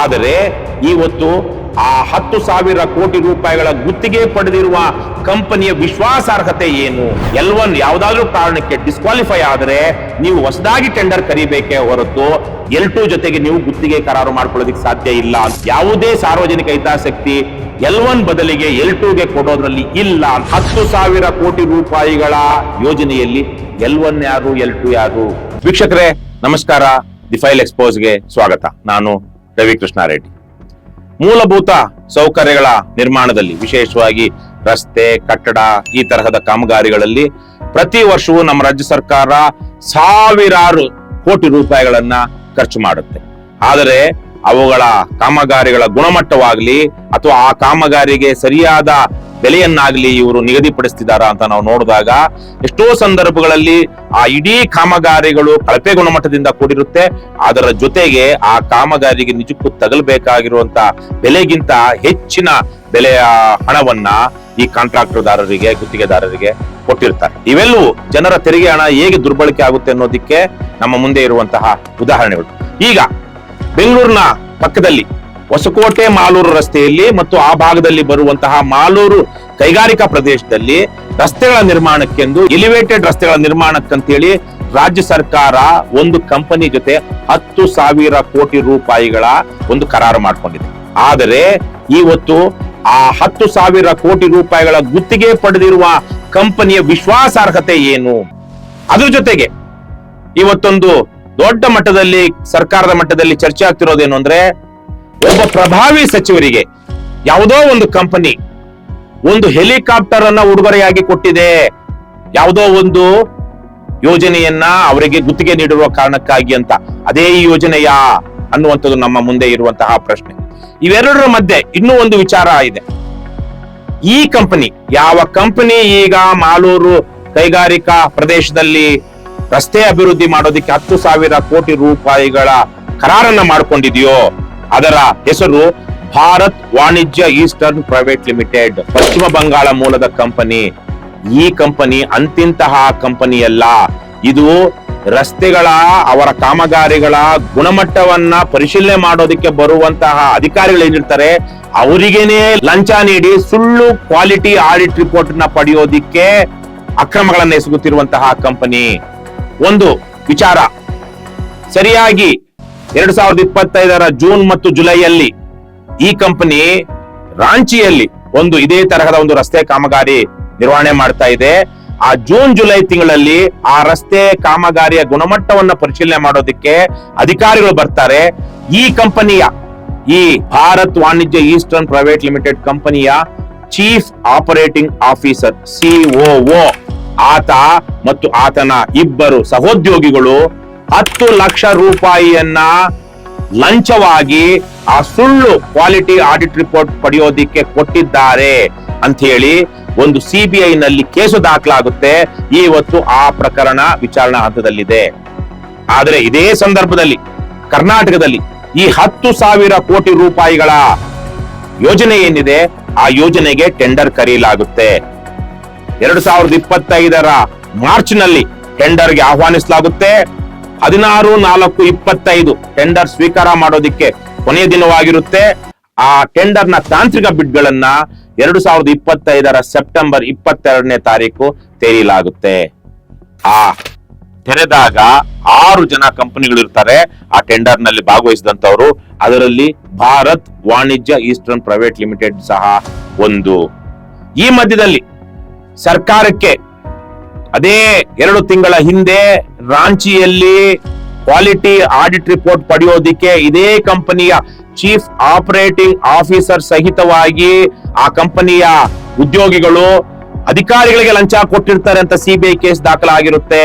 ಆದರೆ ಇವತ್ತು ಆ 10,000 ಕೋಟಿ ರೂಪಾಯಿಗಳ ಗುತ್ತಿಗೆ ಪಡೆದಿರುವ ಕಂಪನಿಯ ವಿಶ್ವಾಸಾರ್ಹತೆ ಏನು? L1 ಯಾವುದಾದ್ರೂ ಕಾರಣಕ್ಕೆ ಡಿಸ್ಕ್ವಾಲಿಫೈ ಆದರೆ ನೀವು ಹೊಸದಾಗಿ ಟೆಂಡರ್ ಕರಿಬೇಕೇ ಹೊರತು L2 ಜೊತೆಗೆ ನೀವು ಗುತ್ತಿಗೆ ಕರಾರು ಮಾಡ್ಕೊಳ್ಳೋದಕ್ಕೆ ಸಾಧ್ಯ ಇಲ್ಲ. ಯಾವುದೇ ಸಾರ್ವಜನಿಕ ಹಿತಾಸಕ್ತಿ L1 ಬದಲಿಗೆ L2ಗೆ ಕೊಡೋದ್ರಲ್ಲಿ ಇಲ್ಲ. 10,000 ಕೋಟಿ ರೂಪಾಯಿಗಳ ಯೋಜನೆಯಲ್ಲಿ L1 ಯಾರು, L2 ಯಾರು? ವೀಕ್ಷಕರೇ ನಮಸ್ಕಾರ, ದಿ ಫೈಲ್ ಎಕ್ಸ್ಪೋಸ್ಗೆ ಸ್ವಾಗತ. ನಾನು ರವಿಕೃಷ್ಣ ರೆಡ್ಡಿ. ಮೂಲಭೂತ ಸೌಕರ್ಯಗಳ ನಿರ್ಮಾಣದಲ್ಲಿ, ವಿಶೇಷವಾಗಿ ರಸ್ತೆ, ಕಟ್ಟಡ, ಈ ತರಹದ ಕಾಮಗಾರಿಗಳಲ್ಲಿ ಪ್ರತಿ ವರ್ಷವೂ ನಮ್ಮ ರಾಜ್ಯ ಸರ್ಕಾರ ಸಾವಿರಾರು ಕೋಟಿ ರೂಪಾಯಿಗಳನ್ನ ಖರ್ಚು ಮಾಡುತ್ತೆ. ಆದರೆ ಅವುಗಳ ಕಾಮಗಾರಿಗಳ ಗುಣಮಟ್ಟವಾಗ್ಲಿ ಅಥವಾ ಆ ಕಾಮಗಾರಿಗೆ ಸರಿಯಾದ ಬೆಲೆಯನ್ನಾಗ್ಲಿ ಇವರು ನಿಗದಿಪಡಿಸ್ತಿದಾರ ಅಂತ ನಾವು ನೋಡಿದಾಗ ಎಷ್ಟೋ ಸಂದರ್ಭಗಳಲ್ಲಿ ಆ ಇಡೀ ಕಾಮಗಾರಿಗಳು ಕಳಪೆ ಗುಣಮಟ್ಟದಿಂದ ಕೂಡಿರುತ್ತೆ. ಅದರ ಜೊತೆಗೆ ಆ ಕಾಮಗಾರಿಗೆ ನಿಜಕ್ಕೂ ತಗಲ್ಬೇಕಾಗಿರುವಂತ ಬೆಲೆಗಿಂತ ಹೆಚ್ಚಿನ ಬೆಲೆಯ ಹಣವನ್ನ ಈ ಕಾಂಟ್ರಾಕ್ಟರ್ದಾರರಿಗೆ, ಗುತ್ತಿಗೆದಾರರಿಗೆ ಕೊಟ್ಟಿರ್ತಾರೆ. ಇವೆಲ್ಲವೂ ಜನರ ತೆರಿಗೆ ಹಣ ಹೇಗೆ ದುರ್ಬಳಕೆ ಆಗುತ್ತೆ ಅನ್ನೋದಕ್ಕೆ ನಮ್ಮ ಮುಂದೆ ಇರುವಂತಹ ಉದಾಹರಣೆಗಳು. ಈಗ ಬೆಂಗಳೂರಿನ ಪಕ್ಕದಲ್ಲಿ ಹೊಸಕೋಟೆ ಮಾಲೂರು ರಸ್ತೆಯಲ್ಲಿ ಮತ್ತು ಆ ಭಾಗದಲ್ಲಿ ಬರುವಂತಹ ಮಾಲೂರು ಕೈಗಾರಿಕಾ ಪ್ರದೇಶದಲ್ಲಿ ರಸ್ತೆಗಳ ನಿರ್ಮಾಣಕ್ಕೆಂದು, ಎಲಿವೇಟೆಡ್ ರಸ್ತೆಗಳ ನಿರ್ಮಾಣಕ್ಕಂತೇಳಿ ರಾಜ್ಯ ಸರ್ಕಾರ ಒಂದು ಕಂಪನಿ ಜೊತೆ 10,000 ಕೋಟಿ ರೂಪಾಯಿಗಳ ಒಂದು ಕರಾರು ಮಾಡಿಕೊಂಡಿದೆ. ಆದರೆ ಇವತ್ತು ಆ 10,000 ಕೋಟಿ ರೂಪಾಯಿಗಳ ಗುತ್ತಿಗೆ ಪಡೆದಿರುವ ಕಂಪನಿಯ ವಿಶ್ವಾಸಾರ್ಹತೆ ಏನು? ಅದ್ರ ಜೊತೆಗೆ ಇವತ್ತೊಂದು ದೊಡ್ಡ ಮಟ್ಟದಲ್ಲಿ, ಸರ್ಕಾರದ ಮಟ್ಟದಲ್ಲಿ ಚರ್ಚೆ ಆಗ್ತಿರೋದೇನು ಅಂದ್ರೆ, ಒಬ್ಬ ಪ್ರಭಾವಿ ಸಚಿವರಿಗೆ ಯಾವುದೋ ಒಂದು ಕಂಪನಿ ಒಂದು ಹೆಲಿಕಾಪ್ಟರ್ ಅನ್ನ ಉಡುಗೊರೆಯಾಗಿ ಕೊಟ್ಟಿದೆ, ಯಾವುದೋ ಒಂದು ಯೋಜನೆಯನ್ನ ಅವರಿಗೆ ಗುತ್ತಿಗೆ ನೀಡಿರುವ ಕಾರಣಕ್ಕಾಗಿ ಅಂತ. ಅದೇ ಈ ಯೋಜನೆಯಾ ಅನ್ನುವಂಥದ್ದು ನಮ್ಮ ಮುಂದೆ ಇರುವಂತಹ ಪ್ರಶ್ನೆ. ಇವೆರಡರ ಮಧ್ಯೆ ಇನ್ನೂ ಒಂದು ವಿಚಾರ ಇದೆ. ಈ ಕಂಪನಿ, ಯಾವ ಕಂಪನಿ ಈಗ ಮಾಲೂರು ಕೈಗಾರಿಕಾ ಪ್ರದೇಶದಲ್ಲಿ ರಸ್ತೆ ಅಭಿವೃದ್ಧಿ ಮಾಡೋದಕ್ಕೆ 10,000 ಕೋಟಿ ರೂಪಾಯಿಗಳ ಕರಾರನ್ನ ಮಾಡ್ಕೊಂಡಿದೆಯೋ ಅದರ ಹೆಸರು ಭಾರತ್ ವಾಣಿಜ್ಯ ಈಸ್ಟರ್ನ್ ಪ್ರೈವೇಟ್ ಲಿಮಿಟೆಡ್, ಪಶ್ಚಿಮ ಬಂಗಾಳ ಮೂಲದ ಕಂಪನಿ. ಈ ಕಂಪನಿ ಅಂತಿಂತಹ ಕಂಪನಿಯಲ್ಲ. ಇದು ರಸ್ತೆಗಳ, ಅವರ ಕಾಮಗಾರಿಗಳ ಗುಣಮಟ್ಟವನ್ನ ಪರಿಶೀಲನೆ ಮಾಡೋದಕ್ಕೆ ಬರುವಂತಹ ಅಧಿಕಾರಿಗಳು ಏನಿರ್ತಾರೆ ಅವರಿಗೇನೆ ಲಂಚ ನೀಡಿ ಸುಳ್ಳು ಕ್ವಾಲಿಟಿ ಆಡಿಟ್ ರಿಪೋರ್ಟ್ ನ ಪಡೆಯೋದಿಕ್ಕೆ ಅಕ್ರಮಗಳನ್ನ ಎಸಗುತ್ತಿರುವಂತಹ ಕಂಪನಿ. ಒಂದು ವಿಚಾರ, ಸರಿಯಾಗಿ 2025 ಜೂನ್ ಮತ್ತು ಜುಲೈಯಲ್ಲಿ ಈ ಕಂಪನಿ ರಾಂಚಿಯಲ್ಲಿ ಒಂದು ಇದೇ ತರಹದ ಒಂದು ರಸ್ತೆ ಕಾಮಗಾರಿ ನಿರ್ವಹಣೆ ಮಾಡ್ತಾ ಇದೆ. ಆ ಜೂನ್ ಜುಲೈ ತಿಂಗಳಲ್ಲಿ ಆ ರಸ್ತೆ ಕಾಮಗಾರಿಯ ಗುಣಮಟ್ಟವನ್ನ ಪರಿಶೀಲನೆ ಮಾಡೋದಕ್ಕೆ ಅಧಿಕಾರಿಗಳು ಬರ್ತಾರೆ. ಈ ಕಂಪನಿಯ, ಈ ಭಾರತ್ ವಾಣಿಜ್ಯ ಈಸ್ಟರ್ನ್ ಪ್ರೈವೇಟ್ ಲಿಮಿಟೆಡ್ ಕಂಪನಿಯ ಚೀಫ್ ಆಪರೇಟಿಂಗ್ ಆಫೀಸರ್, COO, ಆತ ಮತ್ತು ಆತನ ಇಬ್ಬರು ಸಹೋದ್ಯೋಗಿಗಳು 10 ಲಕ್ಷ ರೂಪಾಯಿಯನ್ನ ಲಂಚವಾಗಿ ಆ ಸುಳ್ಳು ಕ್ವಾಲಿಟಿ ಆಡಿಟ್ ರಿಪೋರ್ಟ್ ಪಡೆಯೋದಿಕ್ಕೆ ಕೊಟ್ಟಿದ್ದಾರೆ ಅಂತ ಹೇಳಿ ಒಂದು CBI ನಲ್ಲಿ ಕೇಸು ದಾಖಲಾಗುತ್ತೆ. ಇವತ್ತು ಆ ಪ್ರಕರಣ ವಿಚಾರಣಾ ಹಂತದಲ್ಲಿದೆ. ಆದರೆ ಇದೇ ಸಂದರ್ಭದಲ್ಲಿ ಕರ್ನಾಟಕದಲ್ಲಿ ಈ 10,000 ಕೋಟಿ ರೂಪಾಯಿಗಳ ಯೋಜನೆ ಏನಿದೆ ಆ ಯೋಜನೆಗೆ ಟೆಂಡರ್ ಕರೆಯಲಾಗುತ್ತೆ. 2025 ಮಾರ್ಚ್ ನಲ್ಲಿ ಟೆಂಡರ್ಗೆ ಆಹ್ವಾನಿಸಲಾಗುತ್ತೆ. 16/4/25 ಟೆಂಡರ್ ಸ್ವೀಕಾರ ಮಾಡೋದಿಕ್ಕೆ ಕೊನೆಯ ದಿನವಾಗಿರುತ್ತೆ. ಆ ಟೆಂಡರ್ ನ ತಾಂತ್ರಿಕ ಬಿಡ್ಗಳನ್ನ 2025 ಸೆಪ್ಟೆಂಬರ್ 22ನೇ ತಾರೀಕು ತೆರೆಯಲಾಗುತ್ತೆ. ಆ ತೆರೆದಾಗ 6 ಜನ ಕಂಪನಿಗಳು ಇರ್ತಾರೆ ಆ ಟೆಂಡರ್ ನಲ್ಲಿ ಭಾಗವಹಿಸಿದಂತವರು. ಅದರಲ್ಲಿ ಭಾರತ್ ವಾಣಿಜ್ಯ ಈಸ್ಟರ್ನ್ ಪ್ರೈವೇಟ್ ಲಿಮಿಟೆಡ್ ಸಹ ಒಂದು. ಈ ಮಧ್ಯದಲ್ಲಿ ಸರ್ಕಾರಕ್ಕೆ ಅದೇ 2 ತಿಂಗಳ ಹಿಂದೆ ರಾಂಚಿಯಲ್ಲಿ ಕ್ವಾಲಿಟಿ ಆಡಿಟ್ ರಿಪೋರ್ಟ್ ಪಡೆಯೋದಿಕ್ಕೆ ಇದೇ ಕಂಪನಿಯ ಚೀಫ್ ಆಪರೇಟಿಂಗ್ ಆಫೀಸರ್ ಸಹಿತವಾಗಿ ಆ ಕಂಪನಿಯ ಉದ್ಯೋಗಿಗಳು ಅಧಿಕಾರಿಗಳಿಗೆ ಲಂಚ ಕೊಟ್ಟಿರ್ತಾರೆ ಅಂತ CBI ಕೇಸ್ ದಾಖಲಾಗಿರುತ್ತೆ.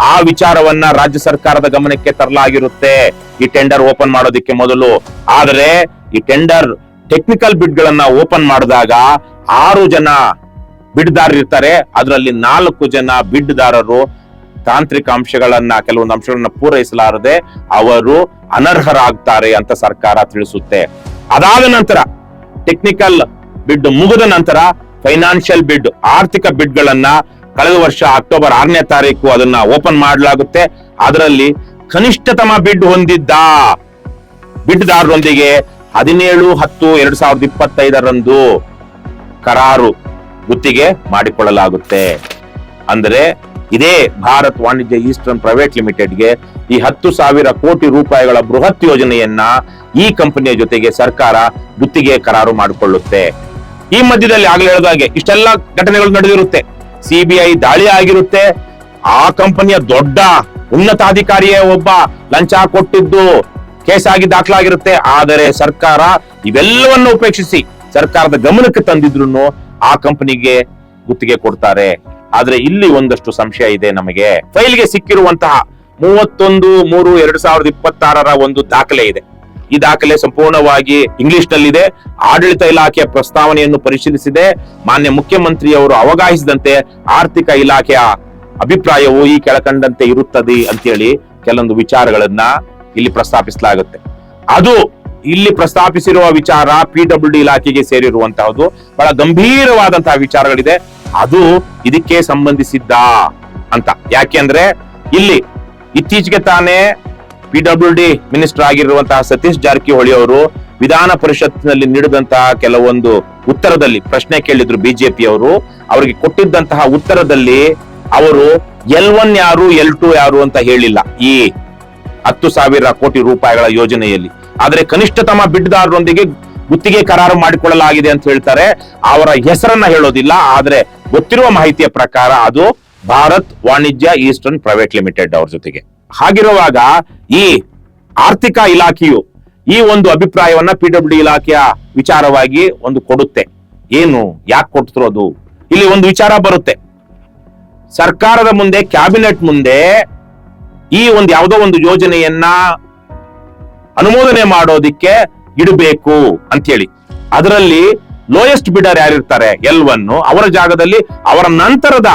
ಆ ವಿಚಾರವನ್ನ ರಾಜ್ಯ ಸರ್ಕಾರದ ಗಮನಕ್ಕೆ ತರಲಾಗಿರುತ್ತೆ ಈ ಟೆಂಡರ್ ಓಪನ್ ಮಾಡೋದಕ್ಕೆ ಮೊದಲು. ಆದರೆ ಈ ಟೆಂಡರ್ ಟೆಕ್ನಿಕಲ್ ಬಿಡ್ ಗಳನ್ನ ಓಪನ್ ಮಾಡಿದಾಗ 6 ಜನ ಬಿಡ್ದಾರರು ಇರ್ತಾರೆ. ಅದರಲ್ಲಿ 4 ಜನ ಬಿಡ್ದಾರರು ತಾಂತ್ರಿಕ ಅಂಶಗಳನ್ನ, ಕೆಲವೊಂದು ಅಂಶಗಳನ್ನ ಪೂರೈಸಲಾರದೆ ಅವರು ಅನರ್ಹರಾಗ್ತಾರೆ ಅಂತ ಸರ್ಕಾರ ತಿಳಿಸುತ್ತೆ. ಅದಾದ ನಂತರ ಟೆಕ್ನಿಕಲ್ ಬಿಡ್ ಮುಗಿದ ನಂತರ ಫೈನಾನ್ಷಿಯಲ್ ಬಿಡ್, ಆರ್ಥಿಕ ಬಿಡ್ ಗಳನ್ನ ಕಳೆದ ವರ್ಷ ಅಕ್ಟೋಬರ್ 6ನೇ ತಾರೀಕು ಅದನ್ನ ಓಪನ್ ಮಾಡಲಾಗುತ್ತೆ. ಅದರಲ್ಲಿ ಕನಿಷ್ಠತಮ ಬಿಡ್ ಹೊಂದಿದ್ದ ಬಿಡ್ದಾರರೊಂದಿಗೆ 17/10/2025 ಕರಾರು ಗುತ್ತಿಗೆ ಮಾಡಿಕೊಳ್ಳಲಾಗುತ್ತೆ. ಅಂದರೆ ಇದೇ ಭಾರತ್ ವಾಣಿಜ್ಯ ಈಸ್ಟರ್ನ್ ಪ್ರೈವೇಟ್ ಲಿಮಿಟೆಡ್ಗೆ ಈ 10,000 ಕೋಟಿ ರೂಪಾಯಿಗಳ ಬೃಹತ್ ಯೋಜನೆಯನ್ನ ಈ ಕಂಪನಿಯ ಜೊತೆಗೆ ಸರ್ಕಾರ ಗುತ್ತಿಗೆ ಕರಾರು ಮಾಡಿಕೊಳ್ಳುತ್ತೆ. ಈ ಮಧ್ಯದಲ್ಲಿ ಆಗ್ಲೇ ಹೇಳಿದಾಗೆ ಇಷ್ಟೆಲ್ಲ ಘಟನೆಗಳು ನಡೆದಿರುತ್ತೆ. ಸಿಬಿಐ ದಾಳಿ ಆಗಿರುತ್ತೆ. ಆ ಕಂಪನಿಯ ದೊಡ್ಡ ಉನ್ನತಾಧಿಕಾರಿಯೇ ಒಬ್ಬ ಲಂಚ ಕೊಟ್ಟಿದ್ದು ಕೇಸಾಗಿ ದಾಖಲಾಗಿರುತ್ತೆ. ಆದರೆ ಸರ್ಕಾರ ಇವೆಲ್ಲವನ್ನು ಉಪೇಕ್ಷಿಸಿ ಸರ್ಕಾರದ ಗಮನಕ್ಕೆ ತಂದಿದ್ರು ಆ ಕಂಪನಿಗೆ ಗುತ್ತಿಗೆ ಕೊಡ್ತಾರೆ. ಆದ್ರೆ ಇಲ್ಲಿ ಒಂದಷ್ಟು ಸಂಶಯ ಇದೆ ನಮಗೆ. ಫೈಲ್ಗೆ ಸಿಕ್ಕಿರುವಂತಹ 31/3/2026 ಒಂದು ದಾಖಲೆ ಇದೆ. ಈ ದಾಖಲೆ ಸಂಪೂರ್ಣವಾಗಿ ಇಂಗ್ಲಿಷ್ ನಲ್ಲಿದೆ. ಆಡಳಿತ ಇಲಾಖೆಯ ಪ್ರಸ್ತಾವನೆಯನ್ನು ಪರಿಶೀಲಿಸಿದೆ. ಮಾನ್ಯ ಮುಖ್ಯಮಂತ್ರಿಯವರು ಅವಗಾಹಿಸಿದಂತೆ ಆರ್ಥಿಕ ಇಲಾಖೆಯ ಅಭಿಪ್ರಾಯವು ಈ ಕೆಳಕಂಡಂತೆ ಇರುತ್ತದೆ ಅಂತೇಳಿ ಕೆಲವೊಂದು ವಿಚಾರಗಳನ್ನ ಇಲ್ಲಿ ಪ್ರಸ್ತಾಪಿಸಲಾಗುತ್ತೆ. ಅದು ಇಲ್ಲಿ ಪ್ರಸ್ತಾಪಿಸಿರುವ ವಿಚಾರ PWD ಇಲಾಖೆಗೆ ಸೇರಿರುವಂತಹದ್ದು. ಬಹಳ ಗಂಭೀರವಾದಂತಹ ವಿಚಾರಗಳಿದೆ. ಅದು ಇದಕ್ಕೆ ಸಂಬಂಧಿಸಿದ್ದ ಅಂತ. ಯಾಕೆಂದ್ರೆ ಇಲ್ಲಿ ಇತ್ತೀಚೆಗೆ ತಾನೇ PWD ಮಿನಿಸ್ಟರ್ ಆಗಿರುವಂತಹ ಸತೀಶ್ ಜಾರಕಿಹೊಳಿ ಅವರು ವಿಧಾನ ಪರಿಷತ್ನಲ್ಲಿ ನೀಡಿದಂತಹ ಕೆಲವೊಂದು ಉತ್ತರದಲ್ಲಿ ಪ್ರಶ್ನೆ ಕೇಳಿದ್ರು ಬಿಜೆಪಿ ಅವರು. ಅವರಿಗೆ ಕೊಟ್ಟಿದ್ದಂತಹ ಉತ್ತರದಲ್ಲಿ ಅವರು L1 ಯಾರು L2 ಯಾರು ಅಂತ ಹೇಳಿಲ್ಲ ಈ 10,000 ಕೋಟಿ ರೂಪಾಯಿಗಳ ಯೋಜನೆಯಲ್ಲಿ. ಆದ್ರೆ ಕನಿಷ್ಠತಮ ಬಿಡ್ದಾರರೊಂದಿಗೆ ಗುತ್ತಿಗೆ ಕರಾರು ಮಾಡಿಕೊಳ್ಳಲಾಗಿದೆ ಅಂತ ಹೇಳ್ತಾರೆ. ಅವರ ಹೆಸರನ್ನ ಹೇಳೋದಿಲ್ಲ. ಆದ್ರೆ ಗೊತ್ತಿರುವ ಮಾಹಿತಿಯ ಪ್ರಕಾರ ಅದು ಭಾರತ್ ವಾಣಿಜ್ಯ ಈಸ್ಟರ್ನ್ ಪ್ರೈವೇಟ್ ಲಿಮಿಟೆಡ್ ಅವ್ರ ಜೊತೆಗೆ. ಹಾಗಿರುವಾಗ ಈ ಆರ್ಥಿಕ ಇಲಾಖೆಯು ಈ ಒಂದು ಅಭಿಪ್ರಾಯವನ್ನ PWD ಇಲಾಖೆಯ ವಿಚಾರವಾಗಿ ಒಂದು ಕೊಡುತ್ತೆ. ಏನು, ಯಾಕೆ ಕೊಡ್ತಿರೋದು? ಇಲ್ಲಿ ಒಂದು ವಿಚಾರ ಬರುತ್ತೆ. ಸರ್ಕಾರದ ಮುಂದೆ, ಕ್ಯಾಬಿನೆಟ್ ಮುಂದೆ ಈ ಒಂದು ಯಾವುದೋ ಒಂದು ಯೋಜನೆಯನ್ನ ಅನುಮೋದನೆ ಮಾಡೋದಿಕ್ಕೆ ಇಡಬೇಕು ಅಂತೇಳಿ ಅದರಲ್ಲಿ ಲೋಯೆಸ್ಟ್ ಬಿಡರ್ ಯಾರಿರ್ತಾರೆ L1, ಅವರ ಜಾಗದಲ್ಲಿ ಅವರ ನಂತರದ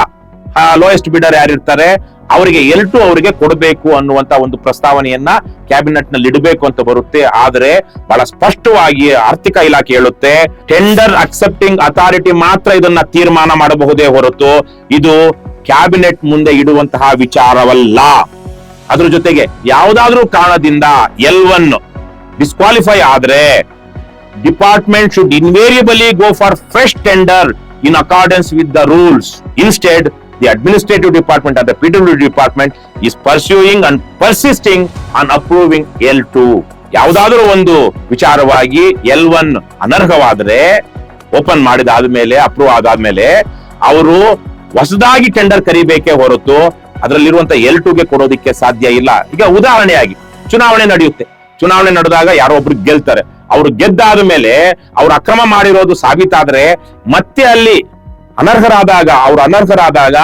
ಲೋಯೆಸ್ಟ್ ಬಿಡರ್ ಯಾರಿರ್ತಾರೆ ಅವರಿಗೆ L2 ಅವರಿಗೆ ಕೊಡಬೇಕು ಅನ್ನುವಂತ ಒಂದು ಪ್ರಸ್ತಾವನೆಯನ್ನ ಕ್ಯಾಬಿನೆಟ್ ನಲ್ಲಿ ಇಡಬೇಕು ಅಂತ ಬರುತ್ತೆ. ಆದರೆ ಬಹಳ ಸ್ಪಷ್ಟವಾಗಿ ಆರ್ಥಿಕ ಇಲಾಖೆ ಹೇಳುತ್ತೆ, ಟೆಂಡರ್ ಅಕ್ಸೆಪ್ಟಿಂಗ್ ಅಥಾರಿಟಿ ಮಾತ್ರ ಇದನ್ನ ತೀರ್ಮಾನ ಮಾಡಬಹುದೇ ಹೊರತು ಇದು ಕ್ಯಾಬಿನೆಟ್ ಮುಂದೆ ಇಡುವಂತಹ ವಿಚಾರವಲ್ಲ. ಅದ್ರ ಜೊತೆಗೆ ಯಾವುದಾದ್ರೂ ಕಾರಣದಿಂದ L1 ಡಿಸ್ಕ್ವಾಲಿಫೈ ಆದ್ರೆ department should invariably go for fresh tender in accordance with the rules. Instead the administrative department and the PWD department is pursuing and persisting on approving L2. ಯಾವುದಾದ್ರೂ ಒಂದು ವಿಚಾರವಾಗಿ L1 ಅನರ್ಹವಾದ್ರೆ ಓಪನ್ ಮಾಡಿದಾದ್ಮೇಲೆ, ಅಪ್ರೂವ್ ಆದಾದ್ಮೇಲೆ ಅವರು ಹೊಸದಾಗಿ tender ಕರಿಬೇಕೇ ಹೊರತು ಅದರಲ್ಲಿರುವಂತ L2ಗೆ ಕೊಡೋದಿಕ್ಕೆ ಸಾಧ್ಯ ಇಲ್ಲ. ಈಗ ಉದಾಹರಣೆಯಾಗಿ ಚುನಾವಣೆ ನಡೆಯುತ್ತೆ. ಚುನಾವಣೆ ನಡೆದಾಗ ಯಾರೋ ಒಬ್ರು ಗೆಲ್ತಾರೆ. ಅವರು ಗೆದ್ದಾದ ಮೇಲೆ ಅವ್ರು ಅಕ್ರಮ ಮಾಡಿರೋದು ಸಾಬೀತಾದ್ರೆ ಮತ್ತೆ ಅಲ್ಲಿ ಅನರ್ಹರಾದಾಗ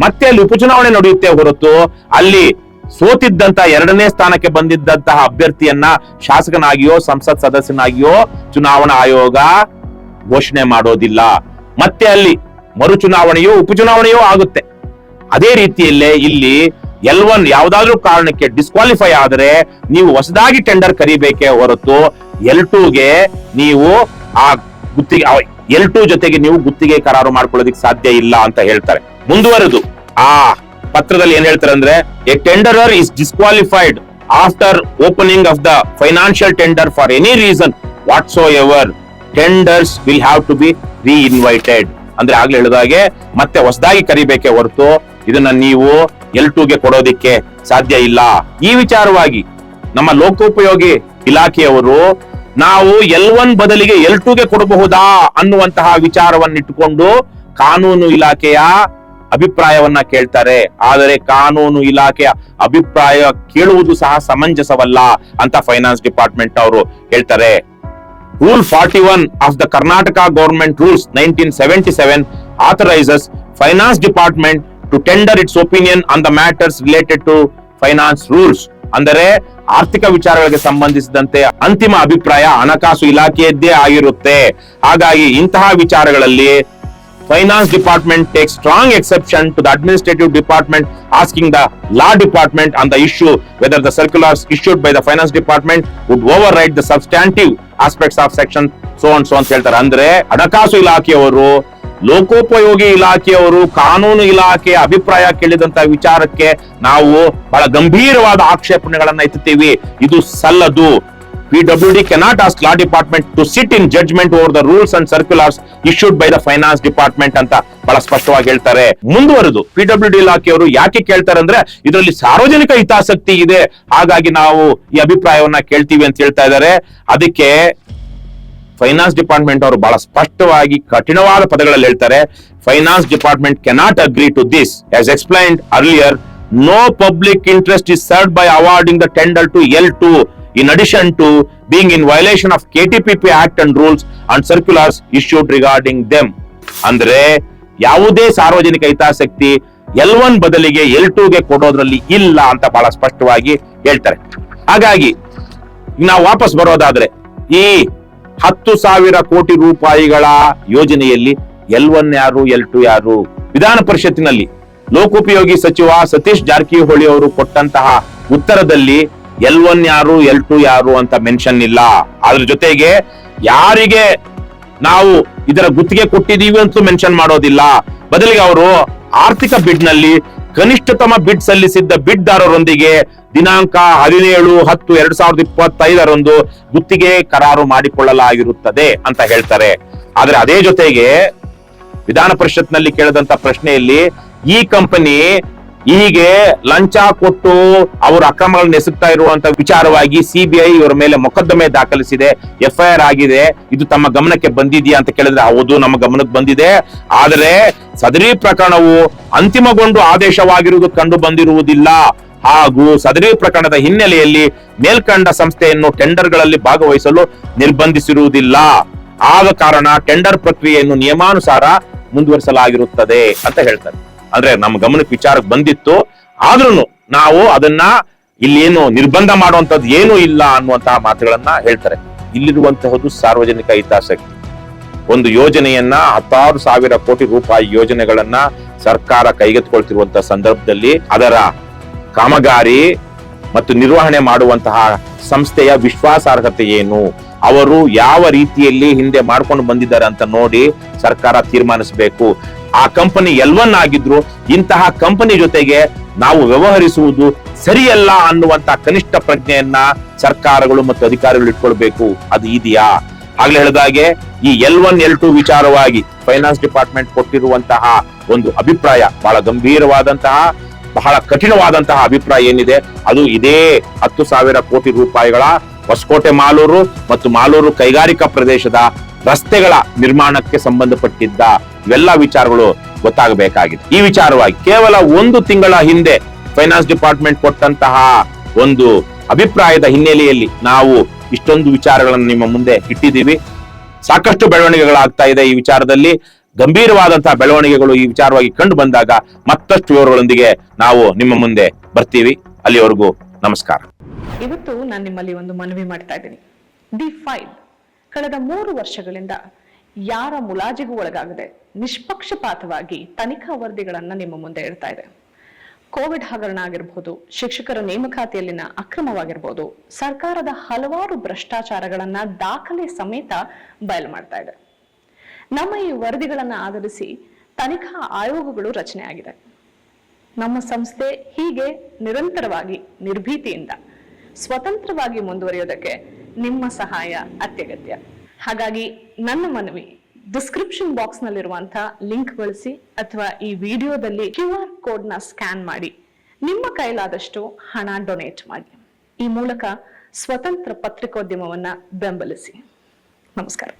ಮತ್ತೆ ಅಲ್ಲಿ ಉಪಚುನಾವಣೆ ನಡೆಯುತ್ತೆ ಹೊರತು ಅಲ್ಲಿ ಸೋತಿದ್ದಂತ 2ನೇ ಸ್ಥಾನಕ್ಕೆ ಬಂದಿದ್ದಂತಹ ಅಭ್ಯರ್ಥಿಯನ್ನ ಶಾಸಕನಾಗಿಯೋ ಸಂಸತ್ ಸದಸ್ಯನಾಗಿಯೋ ಚುನಾವಣಾ ಆಯೋಗ ಘೋಷಣೆ ಮಾಡೋದಿಲ್ಲ. ಮತ್ತೆ ಅಲ್ಲಿ ಮರು ಚುನಾವಣೆಯೋ ಉಪಚುನಾವಣೆಯೋ ಆಗುತ್ತೆ. ಅದೇ ರೀತಿಯಲ್ಲೇ ಇಲ್ಲಿ L1 ಯಾವುದಾದ್ರೂ ಕಾರಣಕ್ಕೆ ಡಿಸ್ಕ್ವಾಲಿಫೈ ಆದರೆ ನೀವು ಹೊಸದಾಗಿ ಟೆಂಡರ್ ಕರಿಬೇಕೇ ಹೊರತು L2ಗೆ ನೀವು ಆ ಗುತ್ತಿಗೆ L2 ಜೊತೆಗೆ ನೀವು ಗುತ್ತಿಗೆ ಕರಾರು ಮಾಡ್ಕೊಳ್ಳೋದಕ್ಕೆ ಸಾಧ್ಯ ಇಲ್ಲ ಅಂತ ಹೇಳ್ತಾರೆ. ಮುಂದುವರೆದು ಆ ಪತ್ರದಲ್ಲಿ ಏನ್ ಹೇಳ್ತಾರೆ ಅಂದ್ರೆ, a tenderer is disqualified after opening of the financial tender for any reason whatsoever tenders will have to be reinvited. ಅಂದ್ರೆ ಆಗ್ಲೇ ಹೇಳಿದಾಗೆ ಮತ್ತೆ ಹೊಸದಾಗಿ ಕರಿಬೇಕೆ ಹೊರತು ಇದನ್ನ ನೀವು L2ಗೆ ಕೊಡೋದಿಕ್ಕೆ ಸಾಧ್ಯ ಇಲ್ಲ. ಈ ವಿಚಾರವಾಗಿ ನಮ್ಮ ಲೋಕೋಪಯೋಗಿ ಇಲಾಖೆಯವರು ನಾವು L1 ಬದಲಿಗೆ L2ಗೆ ಕೊಡಬಹುದಾ ಅನ್ನುವಂತಹ ವಿಚಾರವನ್ನಿಟ್ಟುಕೊಂಡು ಕಾನೂನು ಇಲಾಖೆಯ ಅಭಿಪ್ರಾಯವನ್ನ ಕೇಳ್ತಾರೆ. ಆದರೆ ಕಾನೂನು ಇಲಾಖೆಯ ಅಭಿಪ್ರಾಯ ಕೇಳುವುದು ಸಹ ಸಮಂಜಸವಲ್ಲ ಅಂತ ಫೈನಾನ್ಸ್ ಡಿಪಾರ್ಟ್ಮೆಂಟ್ ಅವರು ಹೇಳ್ತಾರೆ. Rule 41 of the Karnataka government rules 1977 authorizes finance department to to tender its opinion on the matters related to finance rules. ಅಂದರೆ ಆರ್ಥಿಕ ವಿಚಾರಗಳಿಗೆ ಸಂಬಂಧಿಸಿದಂತೆ ಅಂತಿಮ ಅಭಿಪ್ರಾಯ ಹಣಕಾಸು ಇಲಾಖೆಯದ್ದೇ ಆಗಿರುತ್ತೆ. ಹಾಗಾಗಿ ಇಂತಹ ವಿಚಾರಗಳಲ್ಲಿ Finance Department takes strong exception to the Administrative Department asking the Law Department on the issue whether the circulars issued by the Finance Department would override the substantive aspects of section so and so ಅಂತ ಹೇಳ್ತಾರೆ. ಅಂದ್ರೆ ಹಣಕಾಸು ಇಲಾಖೆಯವರು, ಲೋಕೋಪಯೋಗಿ ಇಲಾಖೆಯವರು, ಕಾನೂನು ಇಲಾಖೆಯ ಅಭಿಪ್ರಾಯ ಕೇಳಿದಂತ ವಿಚಾರಕ್ಕೆ ನಾವು ಬಹಳ ಗಂಭೀರವಾದ ಆಕ್ಷೇಪಣೆಗಳನ್ನ ಎತ್ತುತ್ತೀವಿ. ಇದು ಸಲ್ಲದು. PWD cannot ask Law Department to sit in judgment over the rules and circulars issued by the Finance Department ಅಂತ ಬಹಳ ಸ್ಪಷ್ಟವಾಗಿ ಹೇಳ್ತಾರೆ. ಮುಂದುವರೆದು PWD ಇಲಾಖೆಯವರು ಯಾಕೆ ಕೇಳ್ತಾರೆ ಅಂದ್ರೆ ಇದರಲ್ಲಿ ಸಾರ್ವಜನಿಕ ಹಿತಾಸಕ್ತಿ ಇದೆ, ಹಾಗಾಗಿ ನಾವು ಈ ಅಭಿಪ್ರಾಯವನ್ನ ಕೇಳ್ತೀವಿ ಅಂತ ಹೇಳ್ತಾ ಇದ್ದಾರೆ. ಅದಕ್ಕೆ ಫೈನಾನ್ಸ್ ಡಿಪಾರ್ಟ್ಮೆಂಟ್ ಅವರು ಬಹಳ ಸ್ಪಷ್ಟವಾಗಿ ಕಠಿಣವಾದ ಪದಗಳಲ್ಲಿ ಹೇಳ್ತಾರೆ, finance department cannot agree to this as explained earlier. No public interest is served by awarding the tender to L2 in addition to being in violation of KTPP Act and rules and circulars issued regarding them. ಅಂದ್ರೆ ಯಾವುದೇ ಸಾರ್ವಜನಿಕ ಹಿತಾಸಕ್ತಿ L1 ಬದಲಿಗೆ L2ಗೆ ಕೊಡೋದ್ರಲ್ಲಿ ಇಲ್ಲ ಅಂತ ಬಹಳ ಸ್ಪಷ್ಟವಾಗಿ ಹೇಳ್ತಾರೆ. ಹಾಗಾಗಿ ನಾವು ವಾಪಸ್ ಬರೋದಾದ್ರೆ ಈ 10,000 ಕೋಟಿ ರೂಪಾಯಿಗಳ ಯೋಜನೆಯಲ್ಲಿ L1 ಯಾರು, L2 ಯಾರು? ವಿಧಾನ ಪರಿಷತ್ತಿನಲ್ಲಿ ಲೋಕೋಪಯೋಗಿ ಸಚಿವ ಸತೀಶ್ ಜಾರಕಿಹೊಳಿ ಅವರು ಕೊಟ್ಟಂತಹ ಉತ್ತರದಲ್ಲಿ L1 ಯಾರು, L2 ಯಾರು ಅಂತ ಮೆನ್ಷನ್ ಇಲ್ಲ. ಅದ್ರ ಜೊತೆಗೆ ಯಾರಿಗೆ ನಾವು ಇದರ ಗುತ್ತಿಗೆ ಕೊಟ್ಟಿದೀವಿ ಅಂತಲೂ ಮೆನ್ಷನ್ ಮಾಡೋದಿಲ್ಲ. ಬದಲಿಗೆ ಅವರು ಆರ್ಥಿಕ ಬಿಡ್ ನಲ್ಲಿ ಕನಿಷ್ಠತಮ ಬಿಡ್ ಸಲ್ಲಿಸಿದ್ದ ಬಿಡ್ದಾರರೊಂದಿಗೆ ದಿನಾಂಕ 17/10/2025 ಗುತ್ತಿಗೆ ಕರಾರು ಮಾಡಿಕೊಳ್ಳಲಾಗಿರುತ್ತದೆ ಅಂತ ಹೇಳ್ತಾರೆ. ಆದ್ರೆ ಅದೇ ಜೊತೆಗೆ ವಿಧಾನ ಪರಿಷತ್ನಲ್ಲಿ ಕೇಳಿದಂತ ಪ್ರಶ್ನೆಯಲ್ಲಿ ಈ ಕಂಪನಿ ಹೀಗೆ ಲಂಚ ಕೊಟ್ಟು ಅವರ ಅಕ್ರಮಗಳನ್ನು ಎಸಗ್ತಾ ಇರುವಂತ ವಿಚಾರವಾಗಿ ಸಿಬಿಐ ಇವರ ಮೇಲೆ ಮೊಕದ್ದಮೆ ದಾಖಲಿಸಿದೆ, FIR ಆಗಿದೆ, ಇದು ತಮ್ಮ ಗಮನಕ್ಕೆ ಬಂದಿದೆಯಾ ಅಂತ ಕೇಳಿದ್ರೆ ಹೌದು, ನಮ್ಮ ಗಮನಕ್ಕೆ ಬಂದಿದೆ. ಆದರೆ ಸದರಿ ಪ್ರಕರಣವು ಅಂತಿಮಗೊಂಡು ಆದೇಶವಾಗಿರುವುದು ಕಂಡು ಬಂದಿರುವುದಿಲ್ಲ ಹಾಗೂ ಸದರಿ ಪ್ರಕರಣದ ಹಿನ್ನೆಲೆಯಲ್ಲಿ ಮೇಲ್ಕಂಡ ಸಂಸ್ಥೆಯನ್ನು ಟೆಂಡರ್ಗಳಲ್ಲಿ ಭಾಗವಹಿಸಲು ನಿರ್ಬಂಧಿಸಿರುವುದಿಲ್ಲ. ಆದ ಕಾರಣ ಟೆಂಡರ್ ಪ್ರಕ್ರಿಯೆಯನ್ನು ನಿಯಮಾನುಸಾರ ಮುಂದುವರಿಸಲಾಗಿರುತ್ತದೆ ಅಂತ ಹೇಳ್ತಾರೆ. ಅಂದ್ರೆ ನಮ್ಮ ಗಮನಕ್ಕೆ ವಿಚಾರಕ್ಕೆ ಬಂದಿತ್ತು, ಆದ್ರೂ ನಾವು ಅದನ್ನ ಇಲ್ಲಿ ಏನು ನಿರ್ಬಂಧ ಮಾಡುವಂತದ್ದು ಏನೂ ಇಲ್ಲ ಅನ್ನುವಂತಹ ಮಾತುಗಳನ್ನ ಹೇಳ್ತಾರೆ. ಇಲ್ಲಿರುವಂತಹದ್ದು ಸಾರ್ವಜನಿಕ ಹಿತಾಸಕ್ತಿ. ಒಂದು ಯೋಜನೆಯನ್ನ 16,000 ಕೋಟಿ ರೂಪಾಯಿ ಯೋಜನೆಗಳನ್ನ ಸರ್ಕಾರ ಕೈಗೆತ್ತಿಕೊಳ್ತಿರುವಂತಹ ಸಂದರ್ಭದಲ್ಲಿ ಅದರ ಕಾಮಗಾರಿ ಮತ್ತು ನಿರ್ವಹಣೆ ಮಾಡುವಂತಹ ಸಂಸ್ಥೆಯ ವಿಶ್ವಾಸಾರ್ಹತೆ ಏನು, ಅವರು ಯಾವ ರೀತಿಯಲ್ಲಿ ಹಿಂದೆ ಮಾಡ್ಕೊಂಡು ಬಂದಿದ್ದಾರೆ ಅಂತ ನೋಡಿ ಸರ್ಕಾರ ತೀರ್ಮಾನಿಸಬೇಕು. ಆ ಕಂಪನಿ L1 ಆಗಿದ್ರು ಇಂತಹ ಕಂಪನಿ ಜೊತೆಗೆ ನಾವು ವ್ಯವಹರಿಸುವುದು ಸರಿಯಲ್ಲ ಅನ್ನುವಂತ ಕನಿಷ್ಠ ಪ್ರಜ್ಞೆಯನ್ನ ಸರ್ಕಾರಗಳು ಮತ್ತು ಅಧಿಕಾರಿಗಳು ಇಟ್ಕೊಳ್ಬೇಕು. ಅದು ಇದೆಯಾ? ಆಗ್ಲೇ ಹೇಳಿದಾಗೆ ಈ L1 L2 ವಿಚಾರವಾಗಿ ಫೈನಾನ್ಸ್ ಡಿಪಾರ್ಟ್ಮೆಂಟ್ ಕೊಟ್ಟಿರುವಂತಹ ಒಂದು ಅಭಿಪ್ರಾಯ ಬಹಳ ಗಂಭೀರವಾದಂತಹ, ಬಹಳ ಕಠಿಣವಾದಂತಹ ಅಭಿಪ್ರಾಯ ಏನಿದೆ ಅದು ಇದೇ 10,000 ಕೋಟಿ ರೂಪಾಯಿಗಳ ಹೊಸಕೋಟೆ ಮಾಲೂರು ಮತ್ತು ಮಾಲೂರು ಕೈಗಾರಿಕಾ ಪ್ರದೇಶದ ರಸ್ತೆಗಳ ನಿರ್ಮಾಣಕ್ಕೆ ಸಂಬಂಧಪಟ್ಟಿದ್ದ ಇವೆಲ್ಲ ವಿಚಾರಗಳು ಗೊತ್ತಾಗಬೇಕಾಗಿದೆ. ಈ ವಿಚಾರವಾಗಿ ಕೇವಲ 1 ತಿಂಗಳ ಹಿಂದೆ ಫೈನಾನ್ಸ್ ಡಿಪಾರ್ಟ್ಮೆಂಟ್ ಕೊಟ್ಟಂತಹ ಒಂದು ಅಭಿಪ್ರಾಯದ ಹಿನ್ನೆಲೆಯಲ್ಲಿ ನಾವು ಇಷ್ಟೊಂದು ವಿಚಾರಗಳನ್ನು ನಿಮ್ಮ ಮುಂದೆ ಇಟ್ಟಿದ್ದೀವಿ. ಸಾಕಷ್ಟು ಬೆಳವಣಿಗೆಗಳಾಗ್ತಾ ಇದೆ. ಈ ವಿಚಾರದಲ್ಲಿ ಗಂಭೀರವಾದಂತಹ ಬೆಳವಣಿಗೆಗಳು ಈ ವಿಚಾರವಾಗಿ ಕಂಡು ಬಂದಾಗ ಮತ್ತಷ್ಟು ವಿವರಗಳೊಂದಿಗೆ ನಾವು ನಿಮ್ಮ ಮುಂದೆ ಬರ್ತೀವಿ. ಅಲ್ಲಿವರೆಗೂ ನಮಸ್ಕಾರ. ಇವತ್ತು ನಾನು ನಿಮ್ಮಲ್ಲಿ ಒಂದು ಮನವಿ ಮಾಡ್ತಾ ಇದ್ದೀನಿ. ದಿ ಫೈಲ್ ಕಳೆದ 3 ವರ್ಷಗಳಿಂದ ಯಾರ ಮುಲಾಜಿಗೂ ಒಳಗಾಗದೆ ನಿಷ್ಪಕ್ಷಪಾತವಾಗಿ ತನಿಖಾ ವರದಿಗಳನ್ನ ನಿಮ್ಮ ಮುಂದೆ ಇಡ್ತಾ ಇದೆ. ಕೋವಿಡ್ ಹಗರಣ ಆಗಿರಬಹುದು, ಶಿಕ್ಷಕರ ನೇಮಕಾತಿಯಲ್ಲಿನ ಅಕ್ರಮವಾಗಿರ್ಬೋದು, ಸರ್ಕಾರದ ಹಲವಾರು ಭ್ರಷ್ಟಾಚಾರಗಳನ್ನ ದಾಖಲೆ ಸಮೇತ ಬಯಲು ಮಾಡ್ತಾ ಇದೆ. ನಮ್ಮ ಈ ವರದಿಗಳನ್ನ ಆಧರಿಸಿ ತನಿಖಾ ಆಯೋಗಗಳು ರಚನೆ ಆಗಿದೆ. ನಮ್ಮ ಸಂಸ್ಥೆ ಹೀಗೆ ನಿರಂತರವಾಗಿ ನಿರ್ಭೀತಿಯಿಂದ ಸ್ವತಂತ್ರವಾಗಿ ಮುಂದುವರಿಯೋದಕ್ಕೆ ನಿಮ್ಮ ಸಹಾಯ ಅತ್ಯಗತ್ಯ. ಹಾಗಾಗಿ ನನ್ನ ಮನವಿ, ಡಿಸ್ಕ್ರಿಪ್ಷನ್ ಬಾಕ್ಸ್ ನಲ್ಲಿರುವಂತಹ ಲಿಂಕ್ ಬಳಸಿ ಅಥವಾ ಈ ವಿಡಿಯೋದಲ್ಲಿ QR ಕೋಡ್ ನ ಸ್ಕ್ಯಾನ್ ಮಾಡಿ ನಿಮ್ಮ ಕೈಲಾದಷ್ಟು ಹಣ ಡೊನೇಟ್ ಮಾಡಿ. ಈ ಮೂಲಕ ಸ್ವತಂತ್ರ ಪತ್ರಿಕೋದ್ಯಮವನ್ನ ಬೆಂಬಲಿಸಿ. ನಮಸ್ಕಾರ.